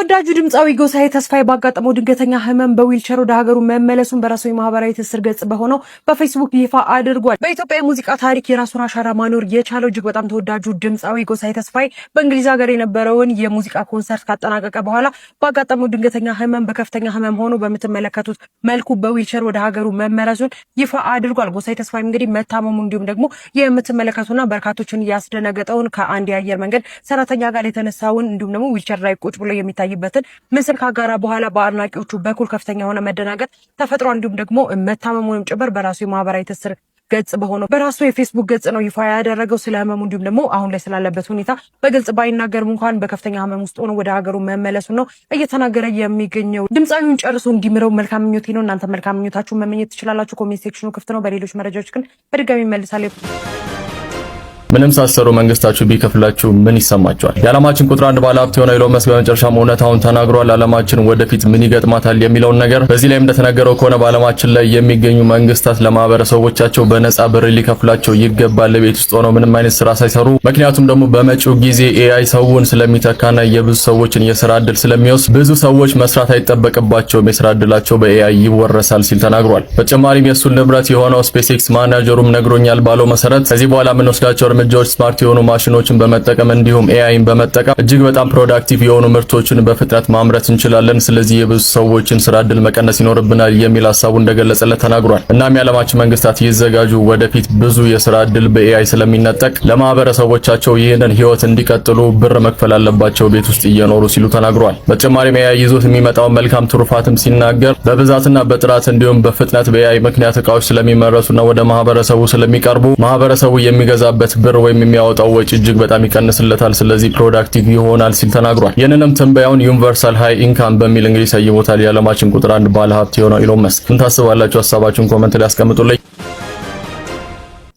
ተወዳጁ ድምጻዊ ጎሳዬ ተስፋዬ ባጋጠመው ድንገተኛ ህመም በዊልቸር ወደ ሀገሩ መመለሱን በራሱ የማህበራዊ ትስስር ገጽ በሆነው በፌስቡክ ይፋ አድርጓል። በኢትዮጵያ የሙዚቃ ታሪክ የራሱን አሻራ ማኖር የቻለው እጅግ በጣም ተወዳጁ ድምጻዊ ጎሳዬ ተስፋዬ በእንግሊዝ ሀገር የነበረውን የሙዚቃ ኮንሰርት ካጠናቀቀ በኋላ ባጋጠመው ድንገተኛ ህመም በከፍተኛ ህመም ሆኖ በምትመለከቱት መልኩ በዊልቸር ወደ ሀገሩ መመለሱን ይፋ አድርጓል። ጎሳዬ ተስፋዬ እንግዲህ መታመሙ እንዲሁም ደግሞ የምትመለከቱና በርካቶችን ያስደነገጠውን ከአንድ የአየር መንገድ ሰራተኛ ጋር የተነሳውን እንዲሁም ደግሞ ዊልቸር ላይ ቁጭ ብሎ የሚታይበትን ምስል ካጋራ በኋላ በአድናቂዎቹ በኩል ከፍተኛ የሆነ መደናገጥ ተፈጥሮ እንዲሁም ደግሞ መታመሙንም ጭምር በራሱ የማህበራዊ ትስስር ገጽ በሆነው በራሱ የፌስቡክ ገጽ ነው ይፋ ያደረገው። ስለ ህመሙ እንዲሁም ደግሞ አሁን ላይ ስላለበት ሁኔታ በግልጽ ባይናገርም እንኳን በከፍተኛ ህመም ውስጥ ሆኖ ወደ ሀገሩ መመለሱ ነው እየተናገረ የሚገኘው። ድምጻዊውን ጨርሶ እንዲምረው መልካም ምኞቴ ነው። እናንተ መልካም ምኞታችሁን መመኘት ትችላላችሁ። ኮሜንት ሴክሽኑ ክፍት ነው። በሌሎች መረጃዎች ግን በድጋሚ መልሳለሁ። ምንም ሳሰሩ መንግስታችሁ ቢከፍላችሁ ምን ይሰማችኋል? የዓለማችን ቁጥር 1 ባለሀብት የሆነው ኢሎን መስክ በመጨረሻም እውነታውን ተናግሯል። ዓለማችን ወደፊት ምን ይገጥማታል የሚለውን ነገር በዚህ ላይ እንደተነገረው ከሆነ በዓለማችን ላይ የሚገኙ መንግስታት ለማህበረሰቦቻቸው በነፃ ብር ሊከፍላቸው ይገባል ቤት ውስጥ ሆነው ምንም አይነት ስራ ሳይሰሩ። ምክንያቱም ደግሞ በመጪው ጊዜ ኤአይ ሰውን ስለሚተካና የብዙ ሰዎችን የስራ እድል ስለሚወስድ ብዙ ሰዎች መስራት አይጠበቅባቸውም፣ የስራ እድላቸው በኤአይ ይወረሳል ሲል ተናግሯል። በተጨማሪም የእሱን ንብረት የሆነው ስፔስኤክስ ማናጀሩም ነግሮኛል ባለው መሰረት ከዚህ በኋላ የምንወስዳቸው እርምጃዎች ስማርት የሆኑ ማሽኖችን በመጠቀም እንዲሁም ኤአይን በመጠቀም እጅግ በጣም ፕሮዳክቲቭ የሆኑ ምርቶችን በፍጥነት ማምረት እንችላለን። ስለዚህ የብዙ ሰዎችን ስራ እድል መቀነስ ይኖርብናል የሚል ሐሳቡ እንደገለጸለት ተናግሯል። እናም የዓለማችን መንግስታት ይዘጋጁ፣ ወደፊት ብዙ የስራ እድል በኤአይ ስለሚነጠቅ ለማህበረሰቦቻቸው ይህንን ህይወት እንዲቀጥሉ ብር መክፈል አለባቸው ቤት ውስጥ እየኖሩ ሲሉ ተናግሯል። በተጨማሪም ኤአይ ይዞት የሚመጣው መልካም ትሩፋትም ሲናገር በብዛትና በጥራት እንዲሁም በፍጥነት በኤአይ ምክንያት እቃዎች ስለሚመረቱና ወደ ማህበረሰቡ ስለሚቀርቡ ማህበረሰቡ የሚገዛበት ብር ወይም የሚያወጣው ወጪ እጅግ በጣም ይቀንስለታል። ስለዚህ ፕሮዳክቲቭ ይሆናል ሲል ተናግሯል። ይህንንም ትንበያውን ዩኒቨርሳል ሃይ ኢንካም በሚል እንግዲህ ሰይሞታል። የዓለማችን ቁጥር 1 ባለሀብት የሆነው ኢሎን መስክ። ምን ታስባላችሁ? ሐሳባችሁን ኮሜንት ላይ አስቀምጡልኝ።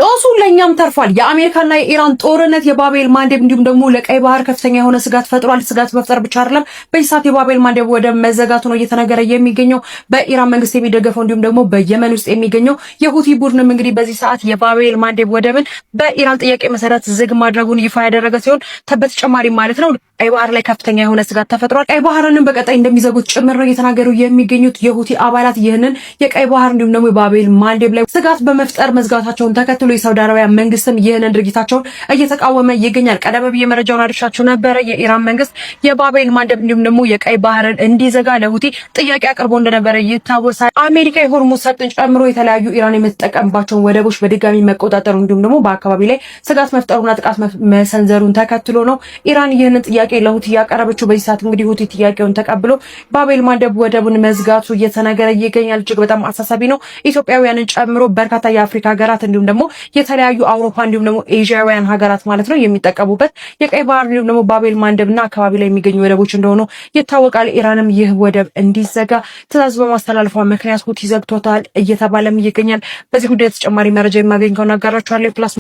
ጦሱ ለኛም ተርፏል። የአሜሪካና የኢራን ጦርነት የባቤል ማንዴብ እንዲሁም ደግሞ ለቀይ ባህር ከፍተኛ የሆነ ስጋት ፈጥሯል። ስጋት መፍጠር ብቻ አይደለም፣ በዚህ ሰዓት የባቤል ማንዴብ ወደ መዘጋቱ ነው እየተነገረ የሚገኘው። በኢራን መንግስት የሚደገፈው እንዲሁም ደግሞ በየመን ውስጥ የሚገኘው የሁቲ ቡድንም እንግዲህ በዚህ ሰዓት የባቤል ማንዴብ ወደብን በኢራን ጥያቄ መሰረት ዝግ ማድረጉን ይፋ ያደረገ ሲሆን ተበተጨማሪ ማለት ነው ቀይ ባህር ላይ ከፍተኛ የሆነ ስጋት ተፈጥሯል። ቀይ ባህርንም በቀጣይ እንደሚዘጉት ጭምር ነው እየተናገሩ የሚገኙት የሁቲ አባላት። ይህንን የቀይ ባህር እንዲሁም ደግሞ የባቤል ማንዴብ ላይ ስጋት በመፍጠር መዝጋታቸውን ተከትሎ የሳውዲ አረቢያ መንግስትም ይህንን ድርጊታቸውን እየተቃወመ ይገኛል። ቀደም ብዬ መረጃውን አድርሻችሁ ነበረ። የኢራን መንግስት የባቤል ማንዴብ እንዲሁም ደግሞ የቀይ ባህርን እንዲዘጋ ለሁቲ ጥያቄ አቅርቦ እንደነበረ ይታወሳል። አሜሪካ የሆርሙዝ ሰርጥን ጨምሮ የተለያዩ ኢራን የምትጠቀምባቸውን ወደቦች በድጋሚ መቆጣጠሩ እንዲሁም ደግሞ በአካባቢ ላይ ስጋት መፍጠሩና ጥቃት መሰንዘሩን ተከትሎ ነው ኢራን ይህንን ጥያቄ ለሁቲ ያቀረበችው። በዚህ ሰዓት እንግዲህ ሁቲ ጥያቄውን ተቀብሎ ባቤል ማንዴብ ወደቡን መዝጋቱ እየተነገረ ይገኛል። እጅግ በጣም አሳሳቢ ነው። ኢትዮጵያውያንን ጨምሮ በርካታ የአፍሪካ ሀገራት እንዲሁም ደግሞ የተለያዩ አውሮፓ እንዲሁም ደግሞ ኤዥያውያን ሀገራት ማለት ነው የሚጠቀሙበት የቀይ ባህር እንዲሁም ደግሞ ባቤል ማንዴብና አካባቢ ላይ የሚገኙ ወደቦች እንደሆኑ ይታወቃል። ኢራንም ይህ ወደብ እንዲዘጋ ትዕዛዝ በማስተላለፏ ምክንያት ሁቲ ዘግቶታል እየተባለም ይገኛል። በዚህ ጉዳይ ተጨማሪ መረጃ የማገኝ ከሆነ አጋራችኋለሁ። ፕላስ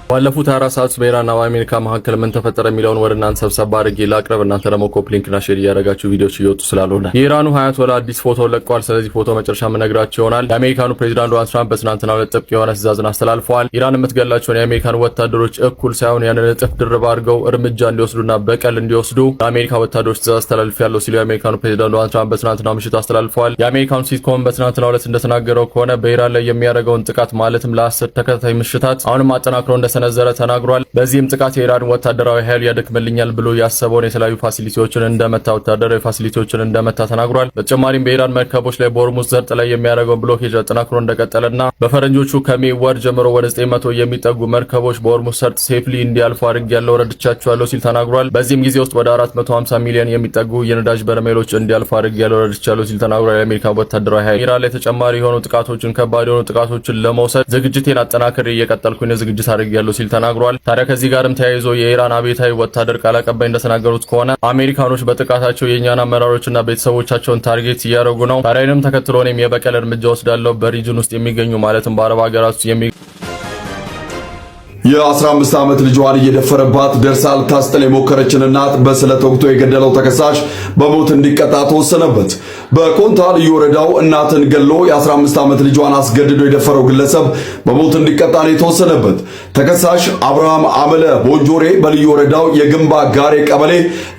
ባለፉት 4 ሰዓት በኢራንና በአሜሪካ መካከል ምን ተፈጠረ የሚለውን ወደ እናንተ ሰብሰብ አድርጌ ላቅርብ። እናንተ ደግሞ ኮፒ ሊንክና ሼር እያደረጋችሁ ቪዲዮዎች እየወጡ ስላልሆነ የኢራኑ አያቶላ አዲስ ፎቶ ለቀዋል። ስለዚህ ፎቶ መጨረሻ የምነግራችሁ ይሆናል። የአሜሪካኑ ፕሬዝዳንት ዶናልድ ትራምፕ በትናንትናው ዕለት ጥብቅ የሆነ ትዕዛዝን አስተላልፈዋል። ኢራን የምትገላቸውን የአሜሪካን ወታደሮች እኩል ሳይሆን ያንን እጥፍ ድርብ አድርገው እርምጃ እንዲወስዱና በቀል እንዲወስዱ ለአሜሪካ ወታደሮች ትዕዛዝ አስተላልፌያለሁ ሲሉ የአሜሪካኑ ፕሬዝዳንት ዶናልድ ትራምፕ በትናንትናው ምሽት አስተላልፈዋል። የአሜሪካኑ ሲትኮም በትናንትናው ዕለት እንደተናገረው ከሆነ በኢራን ላይ የሚያደርገውን ጥቃት ማለትም ለ10 ተከታታይ ምሽታት አሁንም አጠናክሮ እንደሰነዘረ ተናግሯል። በዚህም ጥቃት የኢራን ወታደራዊ ኃይል ያደክምልኛል ብሎ ያሰበውን የተለያዩ ፋሲሊቲዎችን እንደመታ ወታደራዊ ፋሲሊቲዎችን እንደመታ ተናግሯል። በተጨማሪም በኢራን መርከቦች ላይ በሆርሙዝ ሰርጥ ላይ የሚያደርገውን ብሎኬጅ አጠናክሮ እንደቀጠለና በፈረንጆቹ ከሜይ ወር ጀምሮ ወደ 900 የሚጠጉ መርከቦች በሆርሙዝ ሰርጥ ሴፍሊ እንዲያልፉ አድርጌያለሁ፣ ረድቻቸዋለሁ ሲል ተናግሯል። በዚህም ጊዜ ውስጥ ወደ 450 ሚሊዮን የሚጠጉ የነዳጅ በርሜሎች እንዲያልፉ አድርጌያለሁ፣ ረድቻለሁ ሲል ተናግሯል። የአሜሪካ ወታደራዊ ኃይል ኢራን ላይ ተጨማሪ የሆኑ ጥቃቶችን ከባድ የሆኑ ጥቃቶችን ለመውሰድ ዝግጅቴን አጠናክሬ እየቀጠልኩኝ ዝግጅት አድርጌያለሁ ሲል ተናግሯል። ታዲያ ከዚህ ጋርም ተያይዞ የኢራን አብዮታዊ ወታደር ቃል አቀባይ እንደተናገሩት ከሆነ አሜሪካኖች በጥቃታቸው የኛና አመራሮችና ቤተሰቦቻቸውን ታርጌት እያደረጉ ነው። ታዲያንም ተከትሎ እኔም የበቀል እርምጃ ወስዳለሁ። በሪጅን ውስጥ የሚገኙ ማለትም በአረብ ሀገራት ውስጥ የ15 ዓመት ልጇን እየደፈረባት ደርሳ ልታስጥል የሞከረችን እናት በስለት ወግቶ የገደለው ተከሳሽ በሞት እንዲቀጣ ተወሰነበት። በኮንታ ልዩ ወረዳው እናትን ገሎ የ15 ዓመት ልጇን አስገድዶ የደፈረው ግለሰብ በሞት እንዲቀጣ ነው የተወሰነበት። ተከሳሽ አብርሃም አመለ ቦንጆሬ በልዩ ወረዳው የግንባ ጋሬ ቀበሌ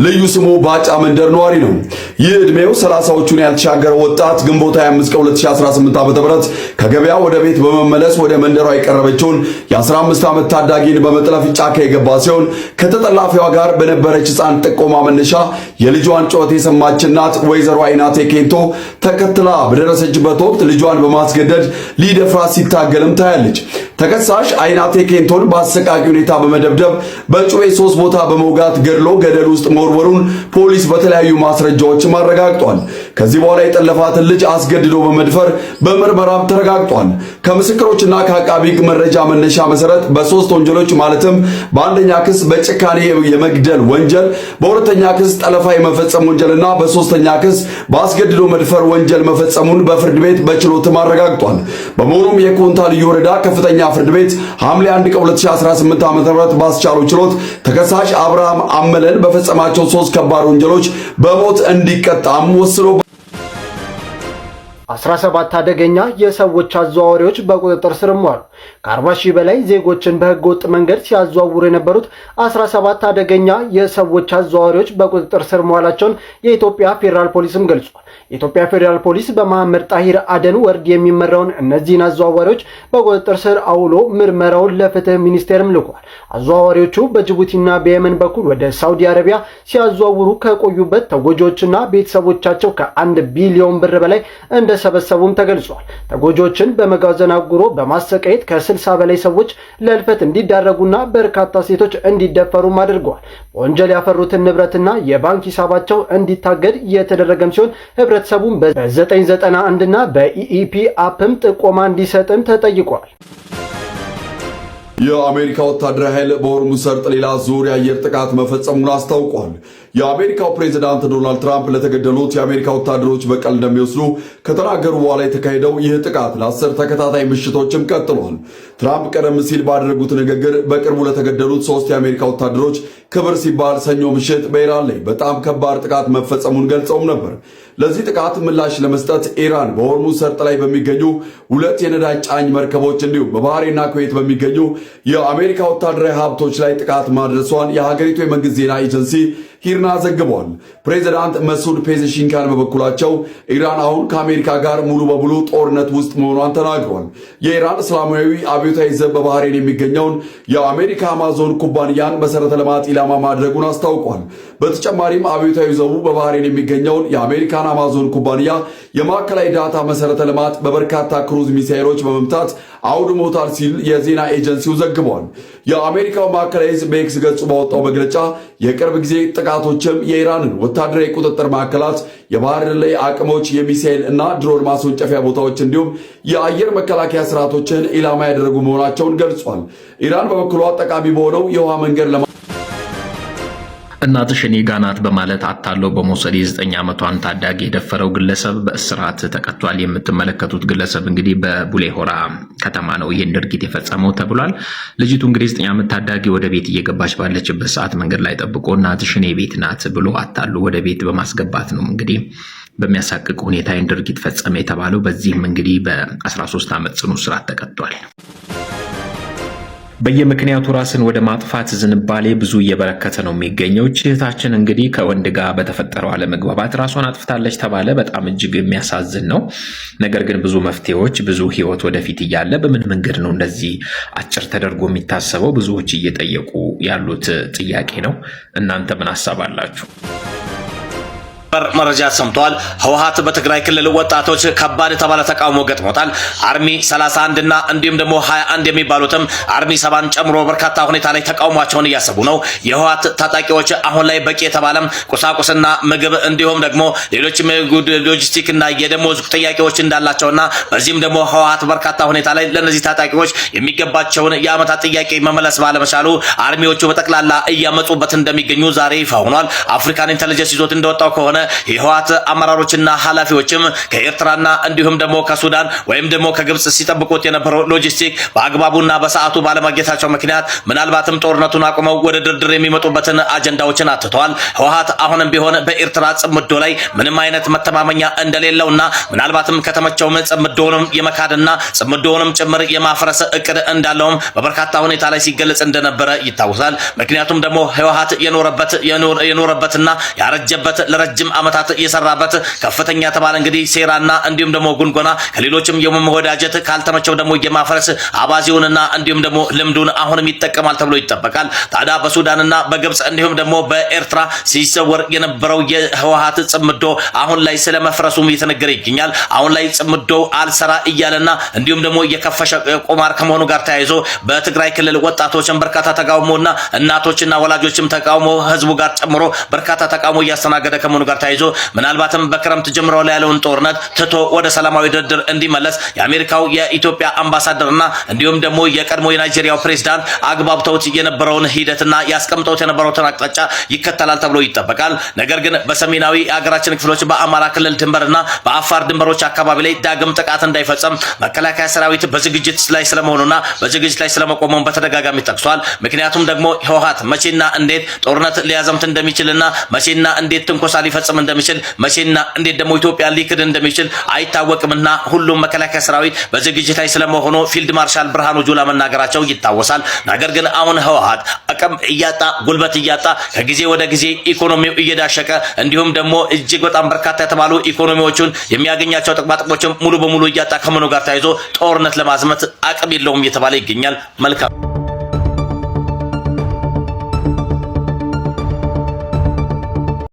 ልዩ ስሙ ባጫ መንደር ነዋሪ ነው። ይህ ዕድሜው 30ዎቹን ያልተሻገረ ወጣት ግንቦት 25 ቀን 2018 ዓ.ም ከገበያ ወደ ቤት በመመለስ ወደ መንደሯ የቀረበችውን የ15 ዓመት ታዳጊን በመጥለፍ ጫካ የገባ ሲሆን ከተጠላፊዋ ጋር በነበረች ሕፃን ጥቆማ መነሻ የልጇን ጩኸት የሰማች እናት ወይዘሮ አይናቴ ኬንቶ ተከትላ በደረሰችበት ወቅት ልጇን በማስገደድ ሊደፍራት ሲታገልም ታያለች። ተከሳሽ አይናቴ ኬንቶን በአሰቃቂ ሁኔታ በመደብደብ በጩቤ 3 ቦታ በመውጋት ገድሎ ገደል ውስጥ መወርወሩን ፖሊስ በተለያዩ ማስረጃዎች አረጋግጧል። ከዚህ በኋላ የጠለፋትን ልጅ አስገድዶ በመድፈር በምርመራም ተረጋግጧል። ከምስክሮችና ከአቃቢ ሕግ መረጃ መነሻ መሰረት በ3 ወንጀሎች ማለትም በአንደኛ ክስ በጭካኔ የመግደል ወንጀል፣ በሁለተኛ ክስ ጠለፋ የመፈጸም ወንጀልና በሶስተኛ ክስ በአስገድዶ መድፈር ወንጀል መፈጸሙን በፍርድ ቤት በችሎትም አረጋግጧል። በመሆኑም የኮንታ ልዩ ወረዳ ከፍተኛ ፍርድ ቤት ሐምሌ 1 ቀን 2018 ዓ.ም ባስቻለው ችሎት ተከሳሽ አብርሃም አመለን በፈጸማቸው 3 ከባድ ወንጀሎች በሞት እንዲቀጣም ወስኖ 17 አደገኛ የሰዎች አዘዋዋሪዎች በቁጥጥር ስር ዋሉ። ከ40 ሺህ በላይ ዜጎችን በህገ ወጥ መንገድ ሲያዘዋውሩ የነበሩት 17 አደገኛ የሰዎች አዘዋዋሪዎች በቁጥጥር ስር መዋላቸውን የኢትዮጵያ ፌዴራል ፖሊስም ገልጿል። የኢትዮጵያ ፌዴራል ፖሊስ በመሐመድ ጣሂር አደን ወርድ የሚመራውን እነዚህን አዘዋዋሪዎች በቁጥጥር ስር አውሎ ምርመራውን ለፍትህ ሚኒስቴርም ልኳል። አዘዋዋሪዎቹ በጅቡቲና በየመን በኩል ወደ ሳውዲ አረቢያ ሲያዘዋውሩ ከቆዩበት ተጎጂዎችና ቤተሰቦቻቸው ከ1 ቢሊዮን ብር በላይ እንደሰበሰቡም ተገልጿል። ተጎጂዎችን በመጋዘን አጉሮ በማሰቃየት ከ60 በላይ ሰዎች ለልፈት እንዲዳረጉና በርካታ ሴቶች እንዲደፈሩም አድርገዋል። በወንጀል ያፈሩትን ንብረትና የባንክ ሂሳባቸው እንዲታገድ የተደረገም ሲሆን ህብረተሰቡም በ991 እና በኢኢፒ አፕም ጥቆማ እንዲሰጥም ተጠይቋል። የአሜሪካ ወታደራዊ ኃይል በሆርሙዝ ሰርጥ ሌላ ዙር የአየር ጥቃት መፈጸሙን አስታውቋል። የአሜሪካው ፕሬዝዳንት ዶናልድ ትራምፕ ለተገደሉት የአሜሪካ ወታደሮች በቀል እንደሚወስዱ ከተናገሩ በኋላ የተካሄደው ይህ ጥቃት ለ10 ተከታታይ ምሽቶችም ቀጥሏል። ትራምፕ ቀደም ሲል ባደረጉት ንግግር በቅርቡ ለተገደሉት 3 የአሜሪካ ወታደሮች ክብር ሲባል ሰኞ ምሽት በኢራን ላይ በጣም ከባድ ጥቃት መፈጸሙን ገልጸውም ነበር። ለዚህ ጥቃት ምላሽ ለመስጠት ኢራን በሆርሙዝ ሰርጥ ላይ በሚገኙ 2 የነዳጅ ጫኝ መርከቦች እንዲሁም በባህሬንና ኩዌት በሚገኙ የአሜሪካ ወታደራዊ ሀብቶች ላይ ጥቃት ማድረሷን የሀገሪቱ የመንግስት ዜና ኤጀንሲ ሂርና ዘግቧል። ፕሬዚዳንት መሱድ ፔዜሽኪያን በበኩላቸው ኢራን አሁን ከአሜሪካ ጋር ሙሉ በሙሉ ጦርነት ውስጥ መሆኗን ተናግሯል። የኢራን እስላማዊ አብዮታዊ ዘብ በባህሬን የሚገኘውን የአሜሪካ አማዞን ኩባንያን መሰረተ ልማት ኢላማ ማድረጉን አስታውቋል። በተጨማሪም አብዮታዊ ዘቡ በባህሬን የሚገኘውን የአሜሪካን አማዞን ኩባንያ የማዕከላዊ ዳታ መሰረተ ልማት በበርካታ ክሩዝ ሚሳኤሎች በመምታት አውድሞታል ሲል የዜና ኤጀንሲው ዘግቧል። የአሜሪካው ማዕከላዊ ዕዝ በኤክስ ገጹ ባወጣው መግለጫ የቅርብ ጊዜ ጥቃቶችም የኢራንን ወታደራዊ ቁጥጥር ማዕከላት፣ የባህር ላይ አቅሞች፣ የሚሳኤል እና ድሮን ማስወንጨፊያ ቦታዎች እንዲሁም የአየር መከላከያ ስርዓቶችን ኢላማ ያደረጉ መሆናቸውን ገልጿል። ኢራን በበኩሏ ጠቃሚ በሆነው የውሃ መንገድ እናትሽ እኔ ጋ ናት በማለት አታለው በመውሰድ የ9 ዓመቷን ታዳጊ የደፈረው ግለሰብ በእስራት ተቀጥቷል። የምትመለከቱት ግለሰብ እንግዲህ በቡሌ ሆራ ከተማ ነው ይህን ድርጊት የፈጸመው ተብሏል። ልጅቱ እንግዲህ 9 ዓመት ታዳጊ ወደ ቤት እየገባች ባለችበት ሰዓት መንገድ ላይ ጠብቆ እናትሽ እኔ ቤት ናት ብሎ አታሉ ወደ ቤት በማስገባት ነው እንግዲህ በሚያሳቅቅ ሁኔታ ይህን ድርጊት ፈጸመ የተባለው። በዚህም እንግዲህ በ13 ዓመት ጽኑ እስራት ተቀጥቷል። በየምክንያቱ ራስን ወደ ማጥፋት ዝንባሌ ብዙ እየበረከተ ነው የሚገኘው። እህታችን እንግዲህ ከወንድ ጋር በተፈጠረው አለመግባባት ራሷን አጥፍታለች ተባለ። በጣም እጅግ የሚያሳዝን ነው። ነገር ግን ብዙ መፍትሄዎች፣ ብዙ ህይወት ወደፊት እያለ በምን መንገድ ነው እንደዚህ አጭር ተደርጎ የሚታሰበው? ብዙዎች እየጠየቁ ያሉት ጥያቄ ነው። እናንተ ምን ሐሳብ አላችሁ? መረጃ ሰምቷል። ህወሓት በትግራይ ክልል ወጣቶች ከባድ የተባለ ተቃውሞ ገጥሞታል። አርሚ 31 እና እንዲሁም ደግሞ 21 የሚባሉትም አርሚ 7ን ጨምሮ በርካታ ሁኔታ ላይ ተቃውሟቸውን እያሰቡ ነው። የህወሓት ታጣቂዎች አሁን ላይ በቂ የተባለም ቁሳቁስና ምግብ እንዲሁም ደግሞ ሌሎችም ሎጂስቲክ እና የደሞዝ ጥያቄዎች እንዳላቸውና በዚህም ደግሞ ህወሓት በርካታ ሁኔታ ላይ ለነዚህ ታጣቂዎች የሚገባቸውን የአመታት ጥያቄ መመለስ ባለመቻሉ አርሚዎቹ በጠቅላላ እያመጹበት እንደሚገኙ ዛሬ ይፋ ሆኗል። አፍሪካን ኢንተለጀንስ ይዞት እንደወጣው ከሆነ የህወሓት አመራሮችና ኃላፊዎችም ከኤርትራና እንዲሁም ደግሞ ከሱዳን ወይም ደግሞ ከግብጽ ሲጠብቁት የነበረው ሎጂስቲክ በአግባቡና በሰዓቱ ባለማግኘታቸው ምክንያት ምናልባትም ጦርነቱን አቁመው ወደ ድርድር የሚመጡበትን አጀንዳዎችን አትተዋል። ህወሓት አሁንም ቢሆን በኤርትራ ጽምዶ ላይ ምንም አይነት መተማመኛ እንደሌለውና ምናልባትም ከተመቸውም ጽምዶውንም የመካድና ጽምዶውንም ጭምር የማፍረስ እቅድ እንዳለውም በበርካታ ሁኔታ ላይ ሲገለጽ እንደነበረ ይታወሳል። ምክንያቱም ደግሞ ህወሓት የኖረበትና ያረጀበት ለረጅም ዓመታት የሰራበት ከፍተኛ ተባለ እንግዲህ ሴራና እንዲሁም ደግሞ ጉንጎና ከሌሎችም የመወዳጀት ካልተመቸው ደግሞ የማፍረስ አባዚውንና እንዲሁም ደግሞ ልምዱን አሁንም ይጠቀማል ተብሎ ይጠበቃል። ታዲያ በሱዳንና በግብጽ እንዲሁም ደግሞ በኤርትራ ሲሰወር የነበረው የህወሓት ጽምዶ አሁን ላይ ስለመፍረሱም እየተነገረ ይገኛል። አሁን ላይ ጽምዶ አልሰራ እያለና እንዲሁም ደግሞ የከፈሸ ቁማር ከመሆኑ ጋር ተያይዞ በትግራይ ክልል ወጣቶችን በርካታ ተቃውሞና እናቶችና ወላጆችም ተቃውሞ ህዝቡ ጋር ጨምሮ በርካታ ተቃውሞ እያስተናገደ ከመሆኑ ጋር ተያይዞ ምናልባትም በክረምት ጀምሮ ላይ ያለውን ጦርነት ትቶ ወደ ሰላማዊ ድርድር እንዲመለስ የአሜሪካው የኢትዮጵያ አምባሳደርና እንዲሁም ደግሞ የቀድሞ የናይጄሪያው ፕሬዝዳንት አግባብተውት የነበረውን ሂደትና ያስቀምጠውት የነበረውን አቅጣጫ ይከተላል ተብሎ ይጠበቃል። ነገር ግን በሰሜናዊ የሀገራችን ክፍሎች በአማራ ክልል ድንበርና በአፋር ድንበሮች አካባቢ ላይ ዳግም ጥቃት እንዳይፈጸም መከላከያ ሰራዊት በዝግጅት ላይ ስለመሆኑና በዝግጅት ላይ ስለመቆሙ በተደጋጋሚ ጠቅሷል። ምክንያቱም ደግሞ ህወሓት መቼና እንዴት ጦርነት ሊያዘምት እንደሚችልና መቼና እንዴት ትንኮሳ ሊፈጽም እንደሚችል መቼና እንዴት ደግሞ ኢትዮጵያ ሊክድ እንደሚችል አይታወቅምና ሁሉም መከላከያ ሰራዊት በዝግጅት ላይ ስለመሆኑ ፊልድ ማርሻል ብርሃኑ ጁላ መናገራቸው ይታወሳል። ነገር ግን አሁን ህወሓት አቅም እያጣ ጉልበት እያጣ ከጊዜ ወደ ጊዜ ኢኮኖሚው እየዳሸቀ እንዲሁም ደግሞ እጅግ በጣም በርካታ የተባሉ ኢኮኖሚዎቹን የሚያገኛቸው ጥቅማጥቅሞችም ሙሉ በሙሉ እያጣ ከመሆኑ ጋር ተያይዞ ጦርነት ለማዝመት አቅም የለውም እየተባለ ይገኛል። መልካም